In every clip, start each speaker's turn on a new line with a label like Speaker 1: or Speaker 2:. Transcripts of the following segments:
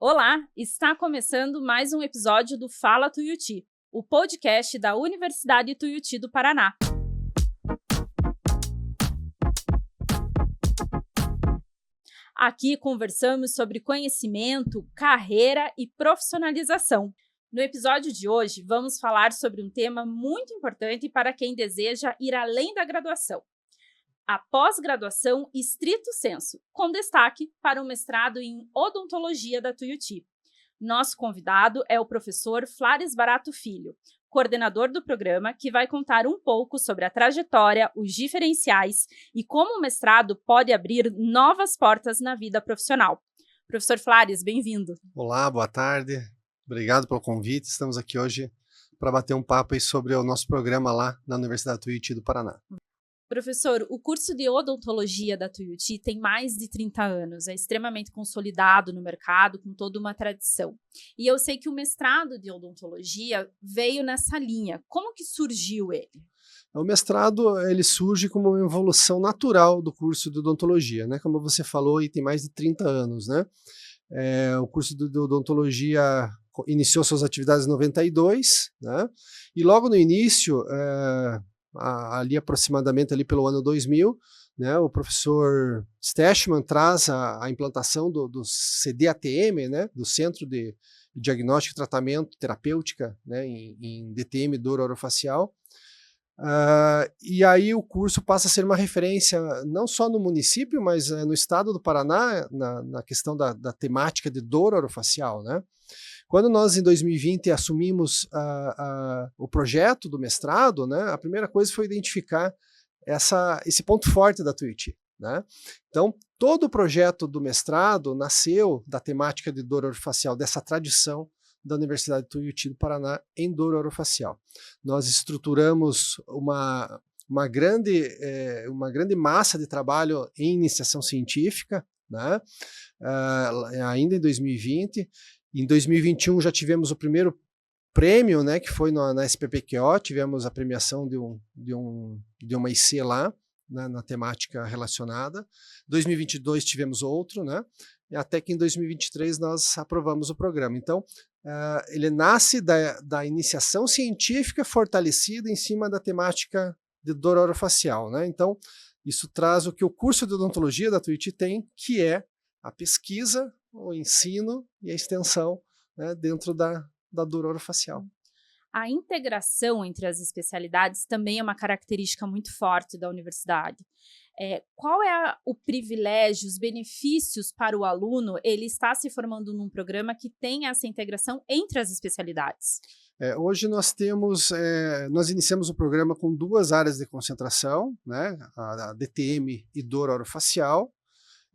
Speaker 1: Olá, está começando mais um episódio do Fala Tuiuti, o podcast da Universidade Tuiuti do Paraná. Aqui conversamos sobre conhecimento, carreira e profissionalização. No episódio de hoje, vamos falar sobre um tema muito importante para quem deseja ir além da graduação. A pós-graduação estrito sensu, com destaque para o mestrado em odontologia da Tuiuti. Nosso convidado é o professor Flares Barato Filho, coordenador do programa, que vai contar um pouco sobre a trajetória, os diferenciais e como o mestrado pode abrir novas portas na vida profissional. Professor Flares, bem-vindo.
Speaker 2: Olá, boa tarde. Obrigado pelo convite. Estamos aqui hoje para bater um papo aí sobre o nosso programa lá na Universidade Tuiuti do Paraná.
Speaker 1: Professor, o curso de odontologia da Tuiuti tem mais de 30 anos, é extremamente consolidado no mercado, com toda uma tradição. E eu sei que o mestrado de odontologia veio nessa linha. Como que surgiu ele?
Speaker 2: O mestrado, ele surge como uma evolução natural do curso de odontologia, né? Como você falou, e tem mais de 30 anos, né? O curso de odontologia iniciou suas atividades em 92, né? E logo no início, ali aproximadamente ali pelo ano 2000, né, o professor Stechman traz a implantação do CDATM, né, do Centro de Diagnóstico e Tratamento Terapêutica, né, em DTM, dor orofacial. E aí o curso passa a ser uma referência não só no município, mas no estado do Paraná, na questão da temática de dor orofacial, né? Quando nós, em 2020, assumimos o projeto do mestrado, né, a primeira coisa foi identificar esse ponto forte da Tuiuti, né? Então, todo o projeto do mestrado nasceu da temática de dor orofacial, dessa tradição da Universidade Tuiuti do Paraná em dor orofacial. Nós estruturamos uma grande massa de trabalho em iniciação científica, né, ainda em 2020. Em 2021 já tivemos o primeiro prêmio, né, que foi na SPPQO, tivemos a premiação de uma IC lá, né, na temática relacionada. Em 2022 tivemos outro, né, e até que em 2023 nós aprovamos o programa. Então, ele nasce da iniciação científica fortalecida em cima da temática de dor orofacial, né? Então, isso traz o que o curso de odontologia da Tuiuti tem, que é a pesquisa, o ensino e a extensão, né, dentro da dor orofacial.
Speaker 1: A integração entre as especialidades também é uma característica muito forte da universidade. Qual é o privilégio, os benefícios para o aluno ele está se formando num programa que tem essa integração entre as especialidades?
Speaker 2: Hoje nós iniciamos o programa com duas áreas de concentração, né, a DTM e dor orofacial,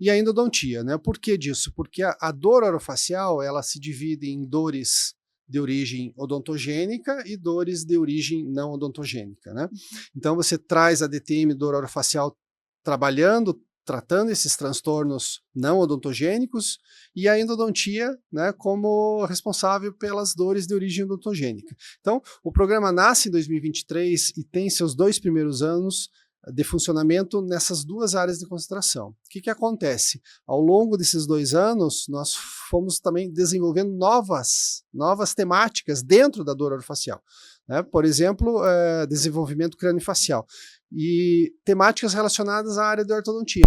Speaker 2: e a endodontia, né? Por que disso? Porque a dor orofacial ela se divide em dores de origem odontogênica e dores de origem não odontogênica, né? Então você traz a DTM, dor orofacial, tratando esses transtornos não odontogênicos, e a endodontia, né, como responsável pelas dores de origem odontogênica. Então, o programa nasce em 2023 e tem seus 2 primeiros anos de funcionamento nessas duas áreas de concentração. O que acontece? Ao longo desses 2 anos, nós fomos também desenvolvendo novas temáticas dentro da dor orofacial, né? Por exemplo, desenvolvimento craniofacial e temáticas relacionadas à área de ortodontia.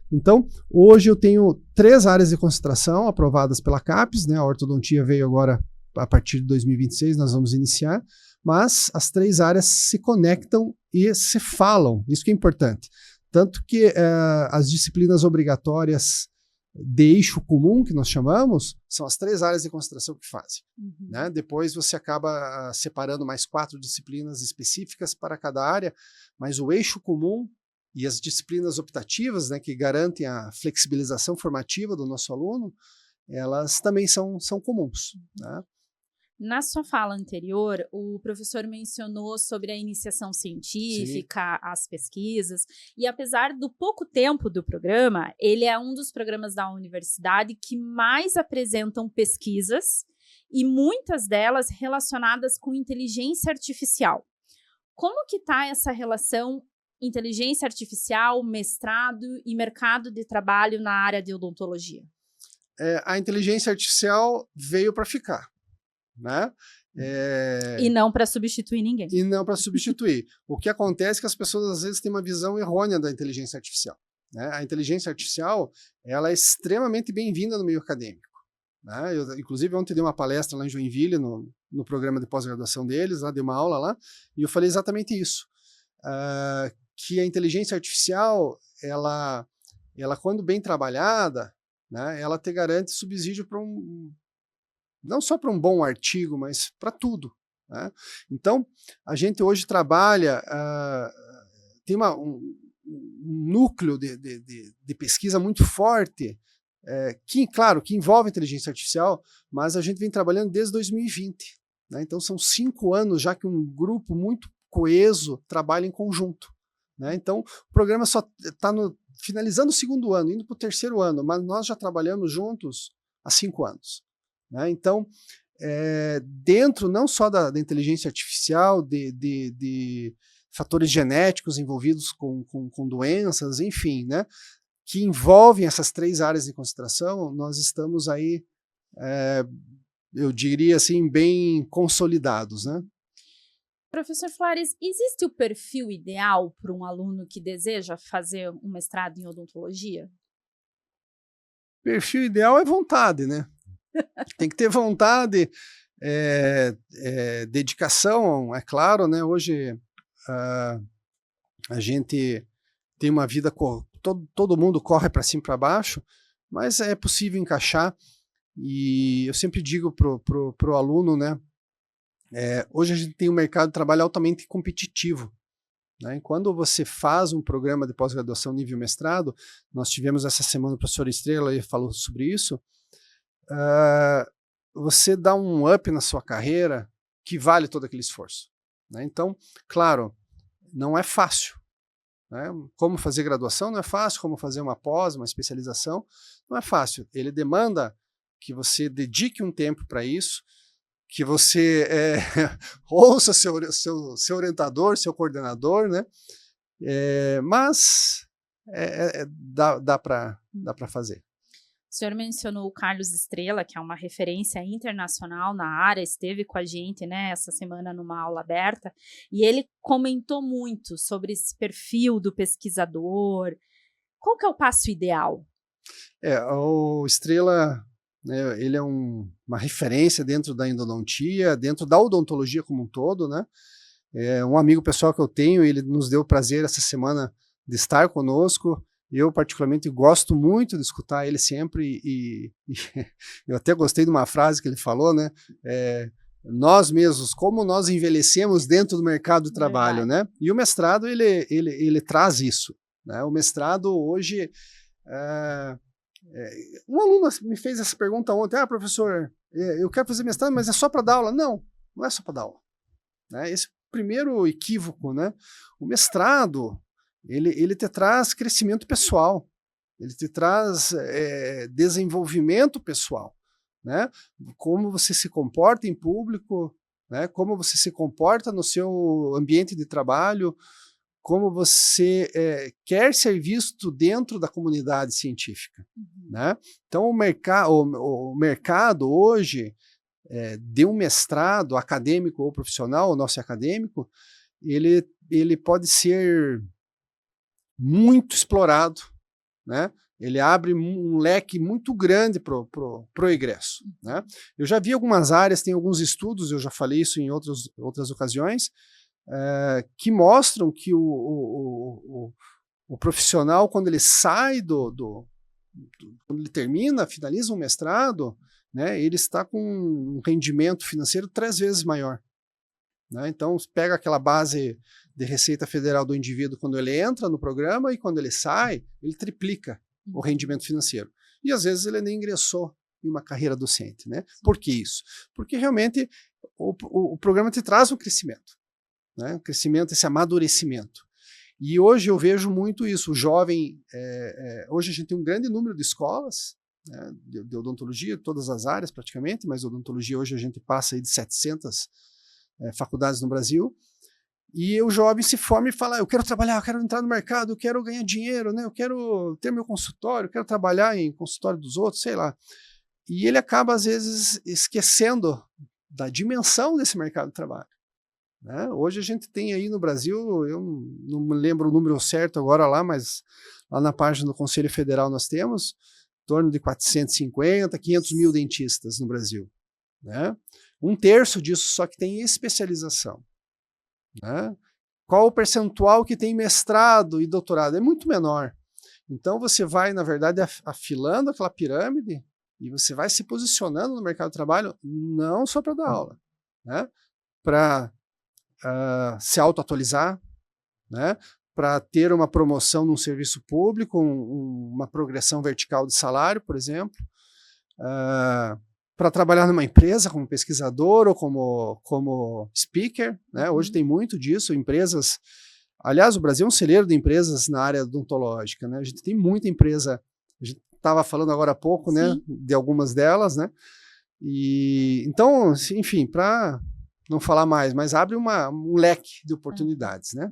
Speaker 2: Então, hoje eu tenho 3 áreas de concentração aprovadas pela CAPES, né? A ortodontia veio agora a partir de 2026, nós vamos iniciar, mas as 3 áreas se conectam e se falam, isso que é importante. Tanto que as disciplinas obrigatórias de eixo comum, que nós chamamos, são as 3 áreas de concentração que fazem. Né? Depois você acaba separando mais 4 disciplinas específicas para cada área, mas o eixo comum e as disciplinas optativas, né, que garantem a flexibilização formativa do nosso aluno, elas também são comuns, né?
Speaker 1: Na sua fala anterior, o professor mencionou sobre a iniciação científica, sim, as pesquisas, e apesar do pouco tempo do programa, ele é um dos programas da universidade que mais apresentam pesquisas e muitas delas relacionadas com inteligência artificial. Como que está essa relação inteligência artificial, mestrado e mercado de trabalho na área de odontologia?
Speaker 2: a inteligência artificial veio para ficar, né?
Speaker 1: E não para substituir ninguém.
Speaker 2: E não para substituir. O que acontece é que as pessoas às vezes têm uma visão errônea da inteligência artificial, né? A inteligência artificial, ela é extremamente bem-vinda no meio acadêmico, né? Eu, inclusive, ontem dei uma palestra lá em Joinville, no programa de pós-graduação deles, lá, dei uma aula lá, e eu falei exatamente isso, que a inteligência artificial, ela quando bem trabalhada, né, ela te garante subsídio para não só para um bom artigo, mas para tudo, né? Então, a gente hoje trabalha, tem um núcleo de pesquisa muito forte, claro, que envolve inteligência artificial, mas a gente vem trabalhando desde 2020. Né? Então, são 5 anos já que um grupo muito coeso trabalha em conjunto. Né? Então, o programa só está finalizando o 2º ano, indo para o 3º ano, mas nós já trabalhamos juntos há 5 anos. Né? Então, dentro não só da inteligência artificial, de fatores genéticos envolvidos com doenças, enfim, né, que envolvem essas 3 áreas de concentração, nós estamos aí, eu diria assim, bem consolidados, né?
Speaker 1: Professor Flores, existe o perfil ideal para um aluno que deseja fazer um mestrado em odontologia?
Speaker 2: Perfil ideal é vontade, né? Tem que ter vontade, dedicação, é claro, né? Hoje a gente tem uma vida, todo mundo corre para cima e para baixo, mas é possível encaixar, e eu sempre digo pro aluno, né? Hoje a gente tem um mercado de trabalho altamente competitivo. Né? E quando você faz um programa de pós-graduação nível mestrado, nós tivemos essa semana o professor Estrela, ele falou sobre isso, você dá um up na sua carreira que vale todo aquele esforço. Né? Então, claro, não é fácil. Né? Como fazer graduação não é fácil, como fazer uma pós, uma especialização, não é fácil. Ele demanda que você dedique um tempo para isso, que você ouça seu orientador, seu coordenador, né? Mas dá para fazer.
Speaker 1: O senhor mencionou o Carlos Estrela, que é uma referência internacional na área, esteve com a gente, né, essa semana numa aula aberta, e ele comentou muito sobre esse perfil do pesquisador. Qual que é o passo ideal?
Speaker 2: O Estrela, né, ele é uma referência dentro da endodontia, dentro da odontologia como um todo, né? Um amigo pessoal que eu tenho, ele nos deu o prazer essa semana de estar conosco. Eu, particularmente, gosto muito de escutar ele sempre, e eu até gostei de uma frase que ele falou, né? Nós mesmos, como nós envelhecemos dentro do mercado de trabalho, né? E o mestrado, ele traz isso. Né? O mestrado, hoje... um aluno me fez essa pergunta ontem, professor, eu quero fazer mestrado, mas é só para dar aula. Não, não é só para dar aula. Né? Esse é o primeiro equívoco, né? O mestrado, ele te traz crescimento pessoal, ele te traz desenvolvimento pessoal, né? Como você se comporta em público, né? Como você se comporta no seu ambiente de trabalho, como você quer ser visto dentro da comunidade científica. Né? Então, o mercado hoje, de um mestrado acadêmico ou profissional, o nosso acadêmico, ele pode ser muito explorado, né? Ele abre um leque muito grande pro egresso. Né? Eu já vi algumas áreas, tem alguns estudos, eu já falei isso em outras ocasiões, que mostram que o profissional, quando ele sai quando ele finaliza um mestrado, né, ele está com um rendimento financeiro 3 vezes maior. Né? Então, pega aquela base de receita federal do indivíduo quando ele entra no programa, e quando ele sai, ele triplica o rendimento financeiro. E às vezes ele nem ingressou em uma carreira docente. Né? Por que isso? Porque realmente o programa te traz um crescimento. Né? Um crescimento, esse amadurecimento. E hoje eu vejo muito isso, o jovem, hoje a gente tem um grande número de escolas, né, de odontologia, todas as áreas praticamente, mas odontologia hoje a gente passa aí de 700 faculdades no Brasil, e o jovem se forma e fala, eu quero trabalhar, eu quero entrar no mercado, eu quero ganhar dinheiro, né, eu quero ter meu consultório, eu quero trabalhar em consultório dos outros, sei lá. e ele acaba, às vezes, esquecendo da dimensão desse mercado de trabalho. Né? Hoje a gente tem aí no Brasil, eu não me lembro o número certo agora lá, mas lá na página do Conselho Federal nós temos em torno de 450, 500 mil dentistas no Brasil. Né? 1/3 disso só que tem especialização. Né? Qual o percentual que tem mestrado e doutorado? É muito menor. Então você vai, na verdade, afilando aquela pirâmide e você vai se posicionando no mercado de trabalho não só para dar aula, né? Para se auto-atualizar, né? Para ter uma promoção num serviço público, uma progressão vertical de salário, por exemplo, para trabalhar numa empresa como pesquisador ou como speaker, né? Hoje tem muito disso, empresas. Aliás, o Brasil é um celeiro de empresas na área odontológica, né? A gente tem muita empresa, a gente estava falando agora há pouco, né? De algumas delas, né? E então, enfim, para não falar mais, mas abre um leque de oportunidades, né?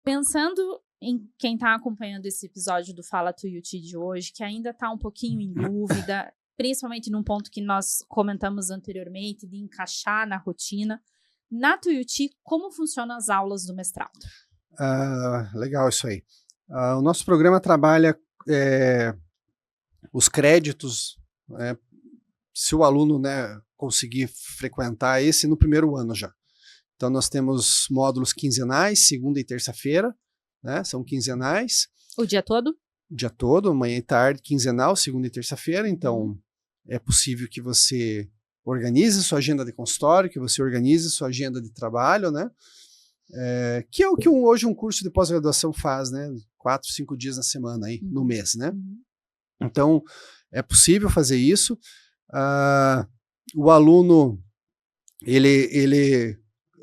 Speaker 1: Pensando em quem está acompanhando esse episódio do Fala Tuiuti de hoje, que ainda está um pouquinho em dúvida, principalmente num ponto que nós comentamos anteriormente, de encaixar na rotina. Na Tuiuti, como funcionam as aulas do mestrado?
Speaker 2: Legal isso aí. O nosso programa trabalha os créditos, se o aluno, né, conseguir frequentar esse no primeiro ano já. Então nós temos módulos quinzenais, segunda e terça-feira, né, são quinzenais.
Speaker 1: O dia todo?
Speaker 2: O dia todo, manhã e tarde, quinzenal, segunda e terça-feira. Então é possível que você organize sua agenda de consultório, que você organize sua agenda de trabalho, né? Que é o que hoje um curso de pós-graduação faz, né? 4, 5 dias na semana, aí, no mês, né? Então, é possível fazer isso. O aluno, ele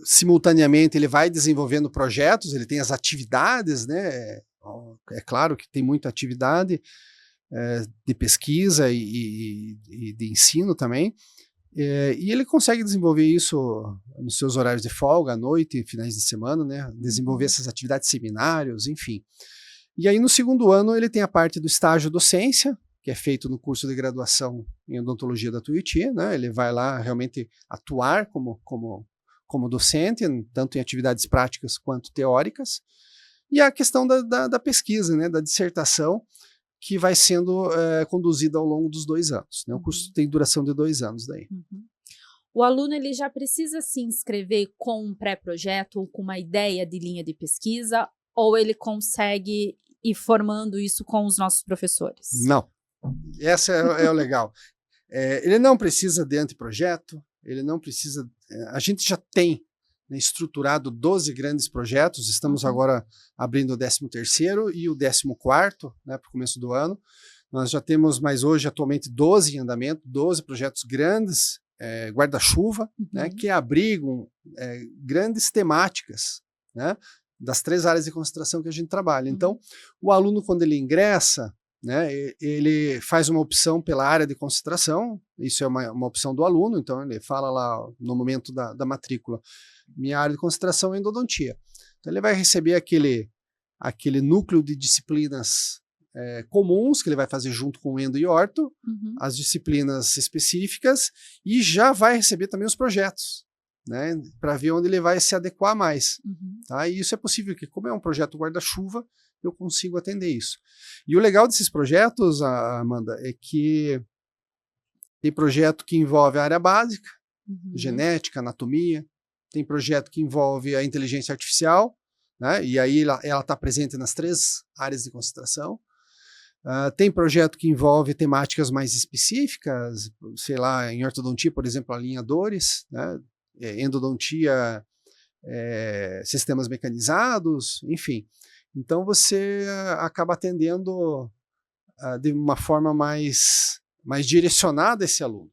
Speaker 2: simultaneamente, ele vai desenvolvendo projetos, ele tem as atividades, né? É claro que tem muita atividade de pesquisa e de ensino também, e ele consegue desenvolver isso nos seus horários de folga, à noite, finais de semana, né? Desenvolver essas atividades, seminários, enfim. E aí no segundo ano ele tem a parte do estágio docência, que é feito no curso de graduação em odontologia da Tuiuti, né? Ele vai lá realmente atuar como docente, tanto em atividades práticas quanto teóricas, e a questão da pesquisa, né? Da dissertação, que vai sendo conduzida ao longo dos 2 anos. Né? O curso tem duração de 2 anos daí.
Speaker 1: O aluno ele já precisa se inscrever com um pré-projeto ou com uma ideia de linha de pesquisa, ou ele consegue ir formando isso com os nossos professores?
Speaker 2: Não. Essa é o legal. Ele não precisa de anteprojeto, ele não precisa... A gente já tem, né, estruturado 12 grandes projetos, estamos agora abrindo o 13º e o 14º, né, para o começo do ano. Nós já temos, mais hoje, atualmente, 12 em andamento, 12 projetos grandes, guarda-chuva, né, que abrigam grandes temáticas, né, das 3 áreas de concentração que a gente trabalha. Então, o aluno, quando ele ingressa, né, ele faz uma opção pela área de concentração, isso é uma opção do aluno, então ele fala lá no momento da matrícula, minha área de concentração é endodontia. Então ele vai receber aquele núcleo de disciplinas comuns, que ele vai fazer junto com o endo e orto, as disciplinas específicas, e já vai receber também os projetos, né, para ver onde ele vai se adequar mais. Tá? E isso é possível, que como é um projeto guarda-chuva, eu consigo atender isso. E o legal desses projetos, Amanda, é que tem projeto que envolve a área básica, genética, anatomia, tem projeto que envolve a inteligência artificial, né? E aí ela está presente nas 3 áreas de concentração. Tem projeto que envolve temáticas mais específicas, sei lá, em ortodontia, por exemplo, alinhadores, né? Endodontia, sistemas mecanizados, enfim. Então você acaba atendendo de uma forma mais direcionada esse aluno.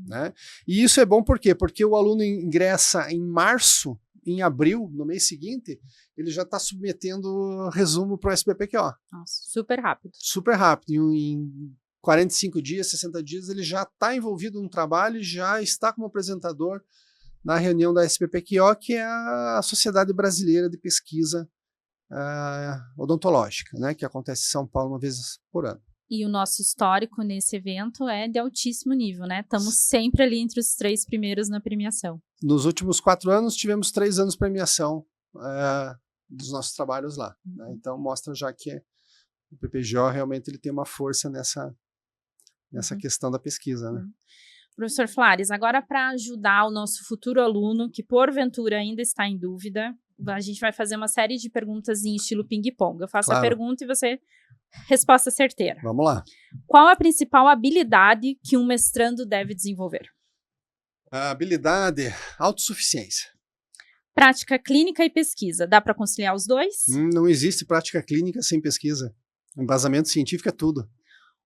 Speaker 2: Né? E isso é bom por quê? Porque o aluno ingressa em março, em abril, no mês seguinte, ele já está submetendo resumo para o SBPQO.
Speaker 1: Nossa, super rápido.
Speaker 2: Super rápido. Em 45 dias, 60 dias, ele já está envolvido no trabalho e já está como apresentador na reunião da SBPQO, que é a Sociedade Brasileira de Pesquisa Odontológica, né? Que acontece em São Paulo uma vez por ano.
Speaker 1: E o nosso histórico nesse evento é de altíssimo nível, né? Estamos sempre ali entre os 3 primeiros na premiação.
Speaker 2: Nos últimos 4 anos, tivemos 3 anos de premiação dos nossos trabalhos lá. Né? Então, mostra já que o PPGO realmente ele tem uma força nessa questão da pesquisa. Né?
Speaker 1: Professor Flares, agora para ajudar o nosso futuro aluno, que porventura ainda está em dúvida, a gente vai fazer uma série de perguntas em estilo ping-pong. Eu faço a pergunta e você... Resposta certeira.
Speaker 2: Vamos lá.
Speaker 1: Qual a principal habilidade que um mestrando deve desenvolver?
Speaker 2: A habilidade, autossuficiência.
Speaker 1: Prática clínica e pesquisa, dá para conciliar os dois?
Speaker 2: Não existe prática clínica sem pesquisa. Embasamento científico é tudo.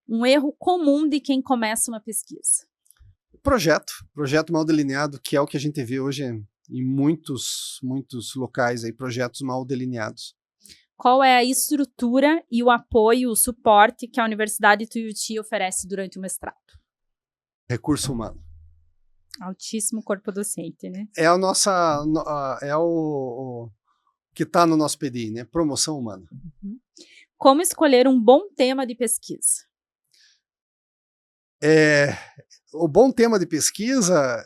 Speaker 1: Um erro comum de quem começa uma pesquisa?
Speaker 2: Projeto mal delineado, que é o que a gente vê hoje em muitos locais, aí, projetos mal delineados.
Speaker 1: Qual é a estrutura e o apoio, o suporte que a Universidade Tuiuti oferece durante o mestrado?
Speaker 2: Recurso humano.
Speaker 1: Altíssimo corpo docente, né?
Speaker 2: É o que está no nosso PDI, né? Promoção humana.
Speaker 1: Como escolher um bom tema de pesquisa?
Speaker 2: O bom tema de pesquisa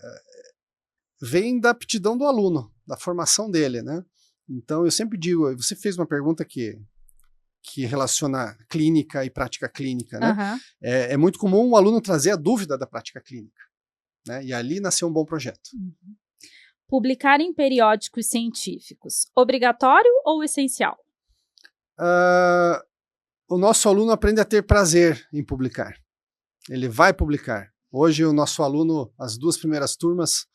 Speaker 2: vem da aptidão do aluno, da formação dele, né? Então, eu sempre digo, você fez uma pergunta que relaciona clínica e prática clínica, né? É muito comum o aluno trazer a dúvida da prática clínica, né? E ali nasceu um bom projeto.
Speaker 1: Publicar em periódicos científicos, obrigatório ou essencial?
Speaker 2: O nosso aluno aprende a ter prazer em publicar. Ele vai publicar. Hoje, o nosso aluno, as 2 primeiras turmas,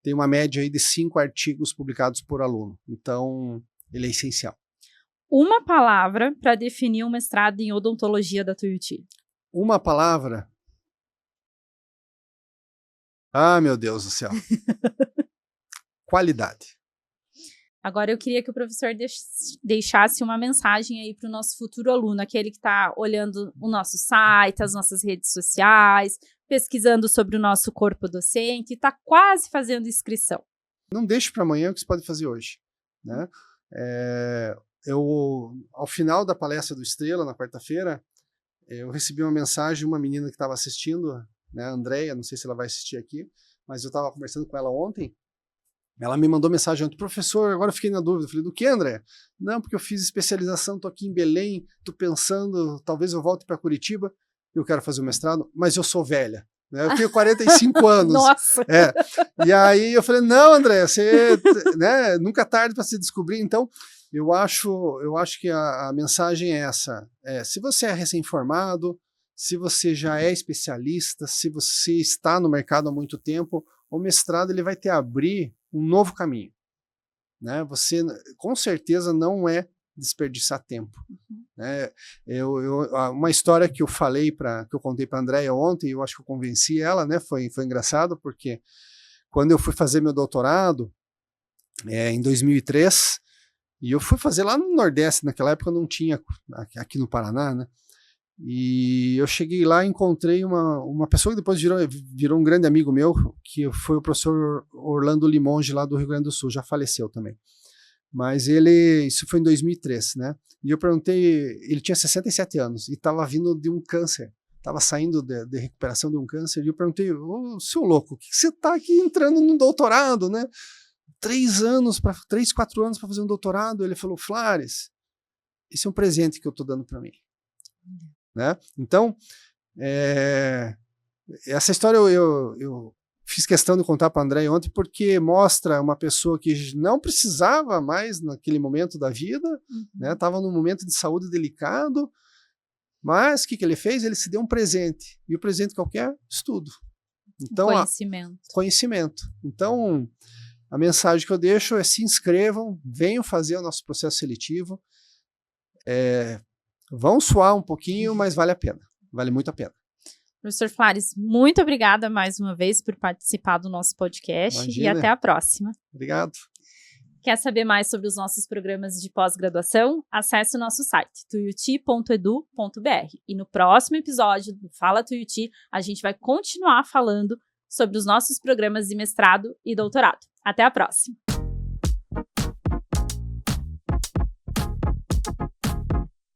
Speaker 2: tem uma média aí de 5 artigos publicados por aluno. Então, ele é essencial.
Speaker 1: Uma palavra para definir um mestrado em odontologia da Tuiuti.
Speaker 2: Uma palavra? Ah, meu Deus do céu. Qualidade.
Speaker 1: Agora, eu queria que o professor deixasse uma mensagem aí para o nosso futuro aluno, aquele que está olhando o nosso site, as nossas redes sociais, pesquisando sobre o nosso corpo docente, está quase fazendo inscrição.
Speaker 2: Não deixe para amanhã o que você pode fazer hoje. Né? Ao final da palestra do Estrela, na quarta-feira, eu recebi uma mensagem de uma menina que estava assistindo, né, a Andréia, não sei se ela vai assistir aqui, mas eu estava conversando com ela ontem. Ela me mandou mensagem ontem: professor, agora eu fiquei na dúvida. Eu falei: do que, André? Não, porque eu fiz especialização, estou aqui em Belém, estou pensando, talvez eu volte para Curitiba, eu quero fazer o mestrado, mas eu sou velha. Né? Eu tenho 45 anos.
Speaker 1: Nossa!
Speaker 2: E aí eu falei: não, André, você, né, nunca é tarde para se descobrir. Então, eu acho que a mensagem é essa. Se você é recém-formado, se você já é especialista, se você está no mercado há muito tempo, o mestrado ele vai te abrir um novo caminho. Né? Você, com certeza, não é desperdiçar tempo. Né? Uma história que eu contei para a Andréia ontem, eu acho que eu convenci ela, né? Foi engraçado, porque quando eu fui fazer meu doutorado, em 2003, e eu fui fazer lá no Nordeste, naquela época não tinha aqui no Paraná, né? E eu cheguei lá e encontrei uma pessoa que depois virou um grande amigo meu, que foi o professor Orlando Limonge, lá do Rio Grande do Sul, já faleceu também. Mas isso foi em 2003, né? E eu perguntei, ele tinha 67 anos e estava vindo de um câncer, estava saindo de recuperação de um câncer, e eu perguntei: ô, seu louco, o que você está aqui entrando no doutorado, né? 3, 4 anos para fazer um doutorado? Ele falou: Flares, esse é um presente que eu estou dando para mim. Né? Então, essa história eu fiz questão de contar para a Andréia ontem, porque mostra uma pessoa que não precisava mais naquele momento da vida, estava num momento de saúde delicado, mas o que ele fez? Ele se deu um presente, e o presente qualquer? Estudo. Então, conhecimento. Então, a mensagem que eu deixo é: se inscrevam, venham fazer o nosso processo seletivo, vão suar um pouquinho, mas vale a pena. Vale muito a pena.
Speaker 1: Professor Flares, muito obrigada mais uma vez por participar do nosso podcast. Imagina. E até a próxima.
Speaker 2: Obrigado.
Speaker 1: Quer saber mais sobre os nossos programas de pós-graduação? Acesse o nosso site, tuiuti.edu.br. E no próximo episódio do Fala Tuiuti, a gente vai continuar falando sobre os nossos programas de mestrado e doutorado. Até a próxima!